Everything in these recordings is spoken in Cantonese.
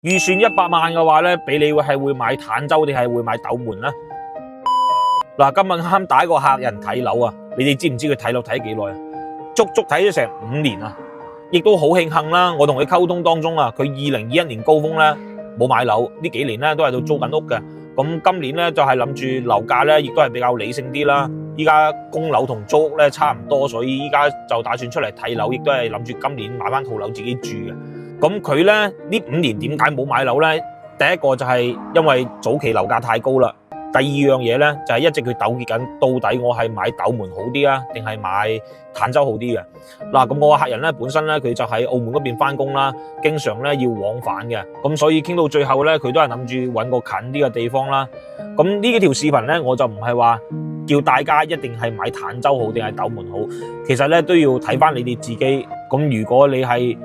預算100萬嘅話咧，俾你會買坦洲定係會買斗門咧？嗱，今日啱帶一個客人睇樓啊，你哋知唔知佢睇樓睇幾耐啊？足足睇咗成5年啊！亦都好慶幸啦，我同佢溝通當中啊，佢2021年高峰咧冇買樓，呢幾年咧都喺度租緊屋嘅。咁今年咧就係諗住樓價咧亦都係比較理性啲啦。依家供樓同租屋咧差唔多，所以依家就打算出嚟睇樓，亦都係諗住今年買翻套樓自己住嘅。咁佢咧呢5年點解冇買樓咧？第一個就係因為早期樓價太高啦。第二樣嘢咧就係一直佢糾結緊，到底我係買斗門好啲啊，定係買坦洲好啲嘅？嗱，咁我個客人咧本身咧佢就喺澳門嗰邊翻工啦，經常咧要往返嘅，咁所以傾到最後咧佢都係諗住揾個近啲嘅地方啦。咁呢幾條視頻咧我就唔係話叫大家一定係買坦洲好定係斗門好，其實咧都要睇翻你哋自己。咁如果你係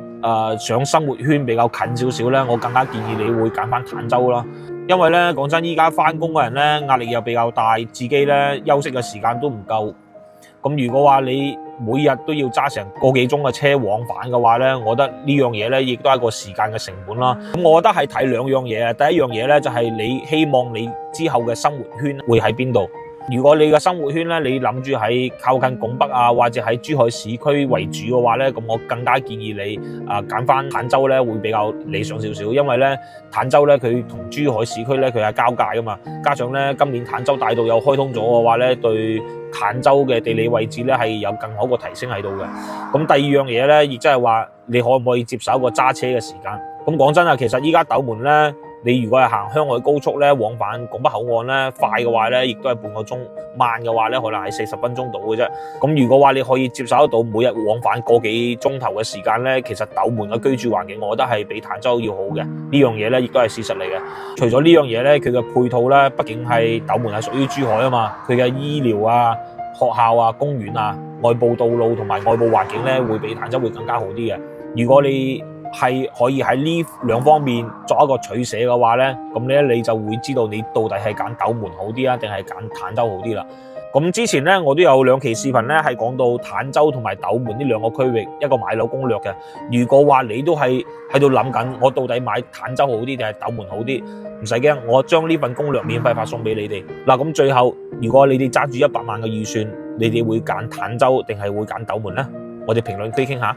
想生活圈比較近少少咧，我更加建議你會揀翻坦洲啦。因為咧講真，依家翻工嘅人咧壓力又比較大，自己咧休息嘅時間都唔夠。咁如果話你每日都要揸成個幾鐘嘅車往返嘅話咧，我覺得呢樣嘢咧亦都係一個時間嘅成本啦。咁我覺得係睇2樣嘢。第一樣嘢咧就係你希望你之後嘅生活圈會喺邊度。如果你嘅生活圈咧，你諗住喺靠近拱北啊，或者喺珠海市區為主嘅話咧，咁我更加建議你揀翻坦洲咧會比較理想少少，因為咧坦洲咧佢同珠海市區咧佢係交界噶嘛，加上咧今年坦洲大道又開通咗嘅話咧，對坦洲嘅地理位置咧係有更好嘅提升喺度嘅。咁第二樣嘢咧，亦即係話你可唔可以接受一個揸車嘅時間？咁講真啊，其實依家斗門咧，你如果係行香海高速咧，往返拱北口岸咧，快嘅話咧，亦都係半個鐘；慢嘅話咧，可能係40分鐘到嘅啫。咁如果話你可以接受得到每日往返個幾鐘頭嘅時間咧，其實斗門嘅居住環境，我覺得係比坦洲要好嘅。呢樣嘢咧，亦都係事實嚟嘅。除咗呢樣嘢咧，佢嘅配套咧，畢竟係斗門係屬於珠海啊嘛，佢嘅醫療啊、學校啊、公園啊、外部道路同埋外部環境咧，會比坦洲會更加好啲嘅。如果你係可以喺呢2方面作一個取捨嘅話咧，咁咧你就會知道你到底係揀斗門好啲啊，定係揀坦洲好啲啦。咁之前咧我都有2期視頻咧係講到坦洲同埋斗門呢2個區域一個買樓攻略嘅。如果話你都係喺度諗緊，我到底買坦洲好啲定係斗門好啲，唔使驚，我將呢份攻略免費發送俾你哋。嗱，咁最後如果你哋揸住100萬嘅預算，你哋會揀坦洲定係會揀斗門呢？我哋評論區傾下。